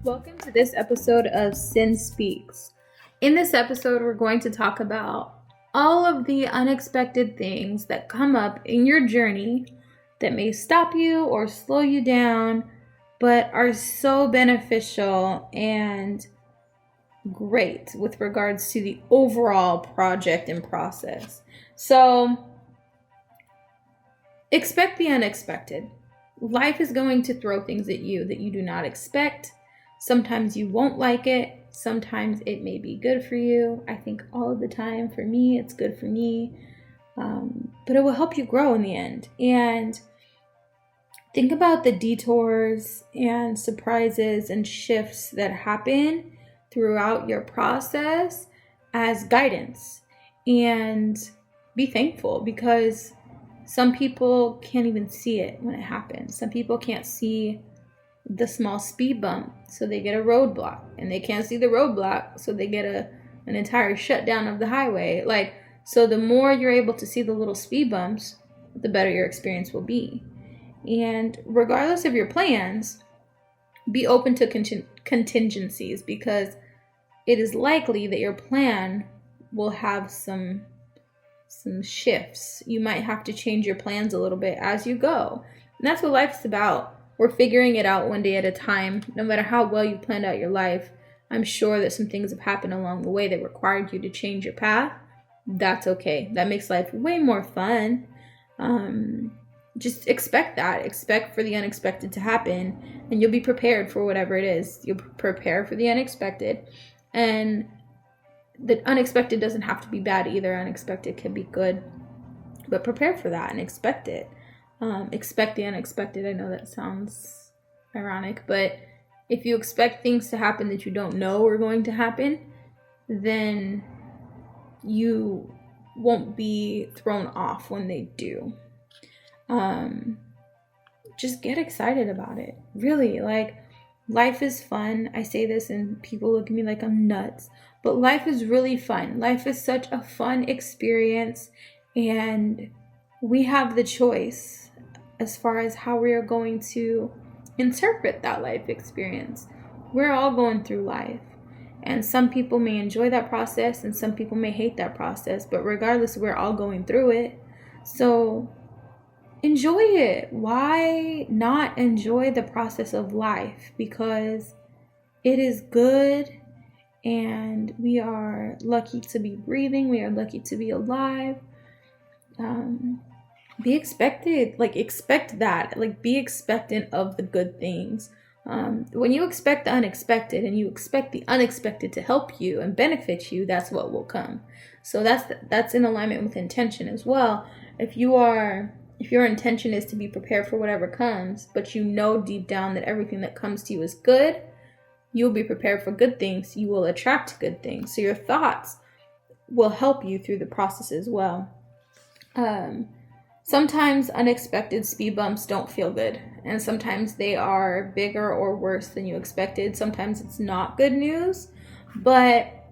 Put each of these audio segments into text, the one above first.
Welcome to this episode of CynSpeaks. In this episode, we're going to talk about all of the unexpected things that come up in your journey that may stop you or slow you down, but are so beneficial and great with regards to the overall project and process. So, expect the unexpected. Life is going to throw things at you that you do not expect. Sometimes you won't like it. Sometimes it may be good for you. I think all of the time, for me, it's good for me. But it will help you grow in the end. And think about the detours and surprises and shifts that happen throughout your process as guidance. And be thankful, because some people can't even see it when it happens. Some people can't see the small speed bump, so they get a roadblock, and they can't see the roadblock, so they get an entire shutdown of the highway. So the more you're able to see the little speed bumps, the better your experience will be. And regardless of your plans, be open to contingencies, because it is likely that your plan will have some shifts. You might have to change your plans a little bit as you go. And that's what life's about. We're figuring it out one day at a time. No matter how well you planned out your life, I'm sure that some things have happened along the way that required you to change your path. That's okay. That makes life way more fun. Just expect that. Expect for the unexpected to happen, and you'll be prepared for whatever it is. You'll prepare for the unexpected. And the unexpected doesn't have to be bad either. Unexpected can be good. But prepare for that and expect it. Expect the unexpected. I know that sounds ironic, but if you expect things to happen that you don't know are going to happen, then you won't be thrown off when they do. Just get excited about it. Really, life is fun. I say this and people look at me like I'm nuts, but life is really fun. Life is such a fun experience, and we have the choice as far as how we are going to interpret that life experience. We're all going through life, and some people may enjoy that process and some people may hate that process, but regardless, we're all going through it. So enjoy it. Why not enjoy the process of life? Because it is good, and we are lucky to be breathing. We are lucky to be alive. Be expected, expect that, be expectant of the good things. When you expect the unexpected and you expect the unexpected to help you and benefit you, that's what will come. So that's in alignment with intention as well. If your intention is to be prepared for whatever comes, but you know deep down that everything that comes to you is good, you'll be prepared for good things. You will attract good things. So your thoughts will help you through the process as well. Sometimes unexpected speed bumps don't feel good, and sometimes they are bigger or worse than you expected. Sometimes it's not good news, but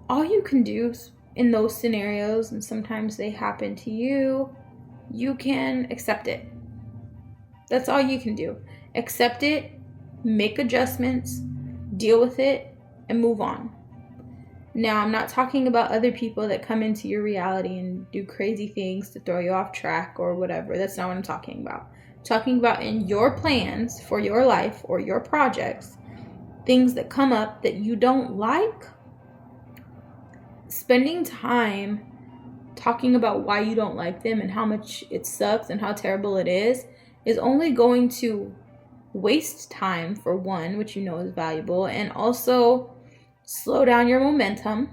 all you can do in those scenarios, and sometimes they happen to you, you can accept it. That's all you can do. Accept it, make adjustments, deal with it, and move on. Now, I'm not talking about other people that come into your reality and do crazy things to throw you off track or whatever. That's not what I'm talking about. I'm talking about in your plans for your life or your projects, things that come up that you don't like. Spending time talking about why you don't like them and how much it sucks and how terrible it is only going to waste time, for one, which you know is valuable, and also slow down your momentum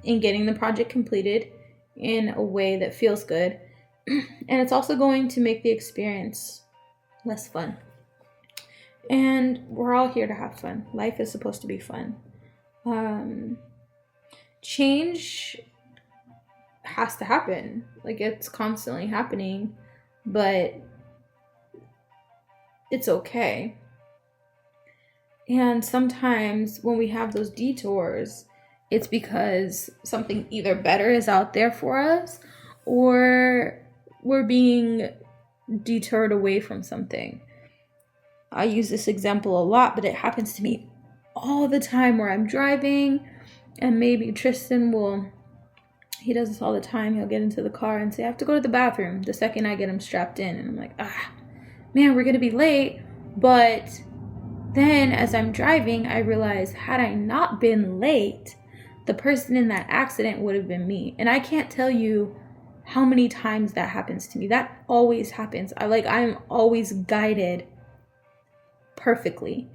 in getting the project completed in a way that feels good. And it's also going to make the experience less fun. And we're all here to have fun. Life is supposed to be fun. Change has to happen. It's constantly happening, but it's okay. And sometimes when we have those detours, it's because something either better is out there for us, or we're being deterred away from something. I use this example a lot, but it happens to me all the time where I'm driving and maybe Tristan he does this all the time. He'll get into the car and say, I have to go to the bathroom the second I get him strapped in. And I'm like, man, we're going to be late. But then as I'm driving, I realize had I not been late, the person in that accident would have been me. And I can't tell you how many times that happens to me. That always happens. I'm always guided perfectly.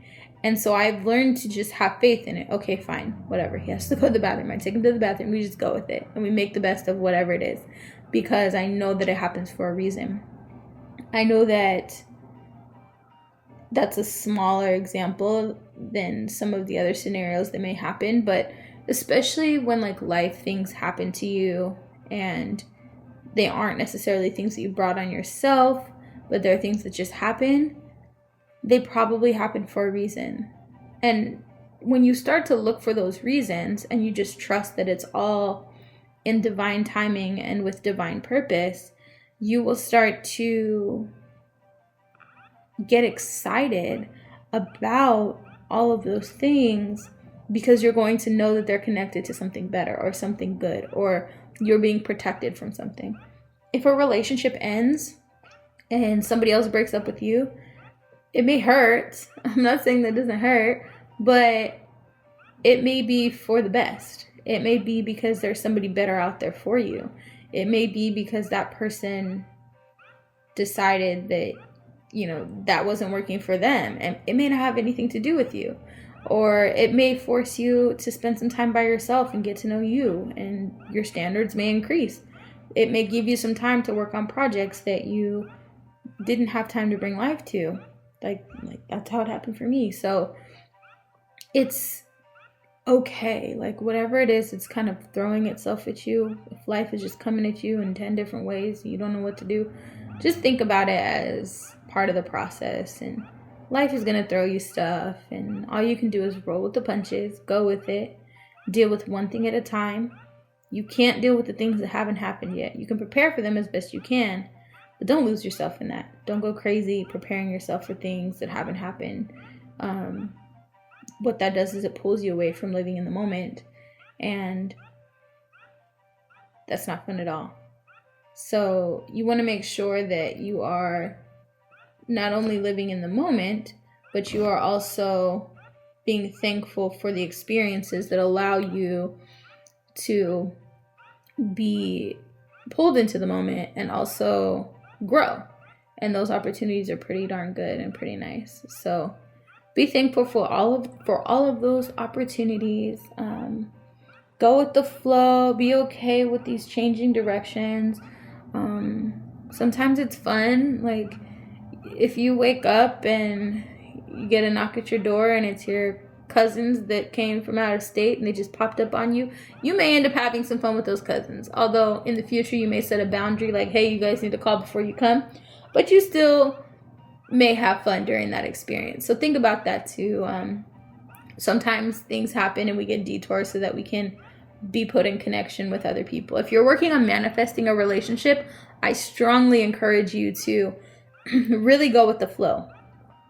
And so I've learned to just have faith in it. Okay, fine, whatever. He has to go to the bathroom. I take him to the bathroom. We just go with it. And we make the best of whatever it is. Because I know that it happens for a reason. I know that that's a smaller example than some of the other scenarios that may happen. But especially when life things happen to you and they aren't necessarily things that you brought on yourself, but they're things that just happen. They probably happen for a reason. And when you start to look for those reasons and you just trust that it's all in divine timing and with divine purpose, you will start to get excited about all of those things because you're going to know that they're connected to something better or something good, or you're being protected from something. If a relationship ends and somebody else breaks up with you, it may hurt. I'm not saying that doesn't hurt, but it may be for the best. It may be because there's somebody better out there for you. It may be because that person decided that, that wasn't working for them. And it may not have anything to do with you. Or it may force you to spend some time by yourself and get to know you, and your standards may increase. It may give you some time to work on projects that you didn't have time to bring life to. Like that's how it happened for me. So it's okay. Whatever it is, it's kind of throwing itself at you. If life is just coming at you in 10 different ways, you don't know what to do, just think about it as part of the process. And life is going to throw you stuff, and all you can do is roll with the punches, go with it, deal with one thing at a time. You can't deal with the things that haven't happened yet. You can prepare for them as best you can, but don't lose yourself in that. Don't go crazy preparing yourself for things that haven't happened. What that does is it pulls you away from living in the moment, and that's not fun at all. So you want to make sure that you are not only living in the moment, but you are also being thankful for the experiences that allow you to be pulled into the moment and also grow. And those opportunities are pretty darn good and pretty nice. So be thankful for all of those opportunities. Go with the flow. Be okay with these changing directions. Sometimes it's fun. If you wake up and you get a knock at your door and it's your cousins that came from out of state and they just popped up on you, you may end up having some fun with those cousins. Although in the future you may set a boundary hey, you guys need to call before you come. But you still may have fun during that experience. So think about that too. Sometimes things happen and we get detours so that we can be put in connection with other people. If you're working on manifesting a relationship, I strongly encourage you to really go with the flow.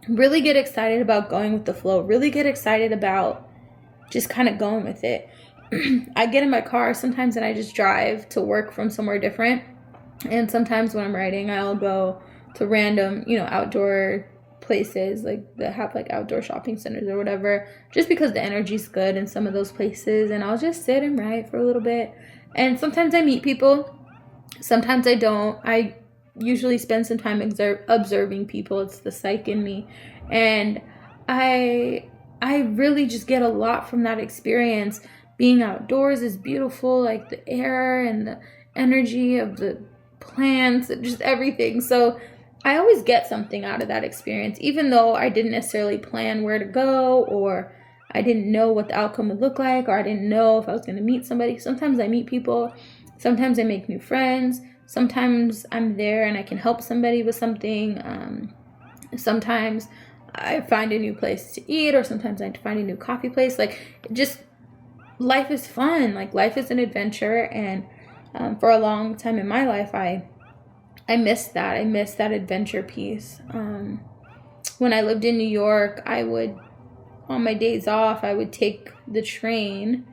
Really get excited about going with the flow. Really get excited about just kind of going with it. I get in my car sometimes and I just drive to work from somewhere different. And sometimes when I'm riding, I'll go to random, outdoor places that have outdoor shopping centers or whatever, just because the energy's good in some of those places. And I'll just sit and ride for a little bit. And sometimes I meet people. Sometimes I don't. I usually spend some time observing people. It's the psych in me. And I really just get a lot from that experience. Being outdoors is beautiful, the air and the energy of the plants, just everything. So I always get something out of that experience, even though I didn't necessarily plan where to go, or I didn't know what the outcome would look like, or I didn't know if I was going to meet somebody. Sometimes I meet people. Sometimes I make new friends. Sometimes I'm there and I can help somebody with something. Sometimes I find a new place to eat, or sometimes I find a new coffee place. Just life is fun. Life is an adventure. And for a long time in my life, I missed that. I missed that adventure piece. When I lived in New York, I would on my days off, I would take the train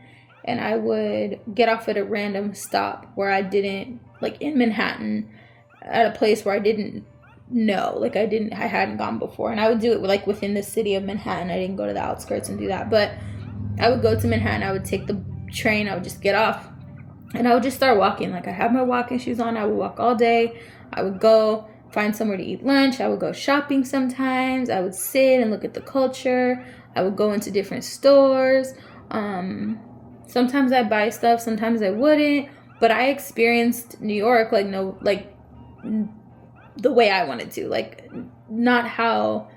and I would get off at a random stop where I didn't, like in Manhattan, at a place where I didn't know, like I hadn't gone before. And I would do it like within the city of Manhattan. I didn't go to the outskirts and do that, but I would go to Manhattan, I would take the train, I would just get off and I would just start walking. Like I have my walking shoes on, I would walk all day. I would go find somewhere to eat lunch. I would go shopping sometimes. I would sit and look at the culture. I would go into different stores. Sometimes I'd buy stuff, sometimes I wouldn't. But I experienced New York the way I wanted to. Like, not how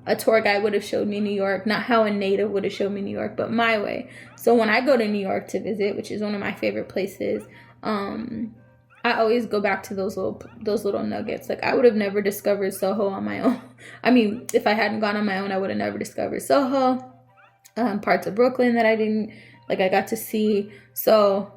a tour guide would have showed me New York, not how a native would have showed me New York, but my way. So when I go to New York to visit, which is one of my favorite places, I always go back to those little nuggets. Like, I would have never discovered Soho on my own. I mean, if I hadn't gone on my own, I would have never discovered Soho. Parts of Brooklyn that I got to see. So,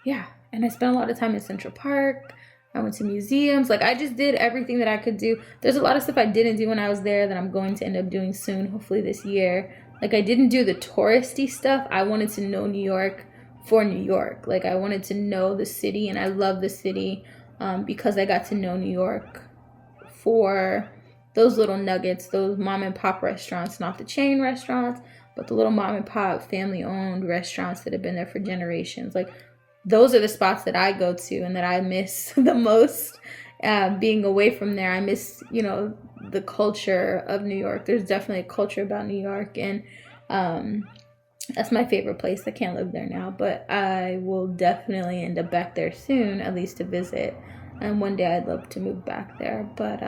yeah. And I spent a lot of time in Central Park. I went to museums. Like, I just did everything that I could do. There's a lot of stuff I didn't do when I was there that I'm going to end up doing soon, hopefully this year. Like, I didn't do the touristy stuff. I wanted to know New York for New York. Like, I wanted to know the city, and I love the city because I got to know New York for those little nuggets, those mom and pop restaurants, not the chain restaurants, but the little mom and pop family owned restaurants that have been there for generations. Like, those are the spots that I go to and that I miss the most. Being away from there, I miss, the culture of New York. There's definitely a culture about New York, and that's my favorite place. I can't live there now, but I will definitely end up back there soon, at least to visit. And one day I'd love to move back there. But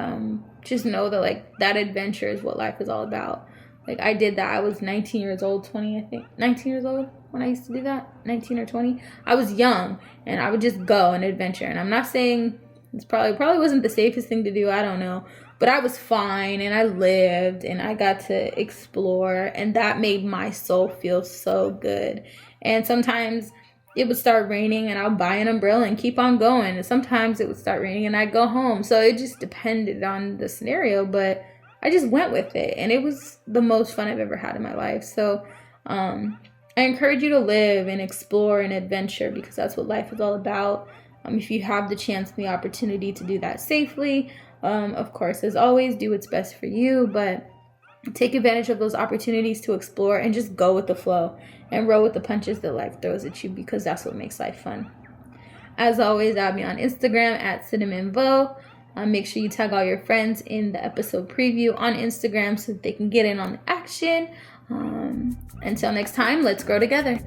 just know that, like, that adventure is what life is all about. Like, I did that. I was 19 years old, 20, I think. 19 years old when I used to do that. 19 or 20. I was young, and I would just go and adventure. And I'm not saying it's probably wasn't the safest thing to do. I don't know. But I was fine, and I lived, and I got to explore, and that made my soul feel so good. And sometimes it would start raining, and I'll buy an umbrella and keep on going. And sometimes it would start raining, and I'd go home. So it just depended on the scenario, but I just went with it, and it was the most fun I've ever had in my life. So I encourage you to live and explore and adventure, because that's what life is all about. If you have the chance and the opportunity to do that safely, of course, as always, do what's best for you, but take advantage of those opportunities to explore and just go with the flow and roll with the punches that life throws at you, because that's what makes life fun. As always, add me on Instagram at Cynamon Voe. Make sure you tag all your friends in the episode preview on Instagram so that they can get in on the action. Until next time, let's grow together.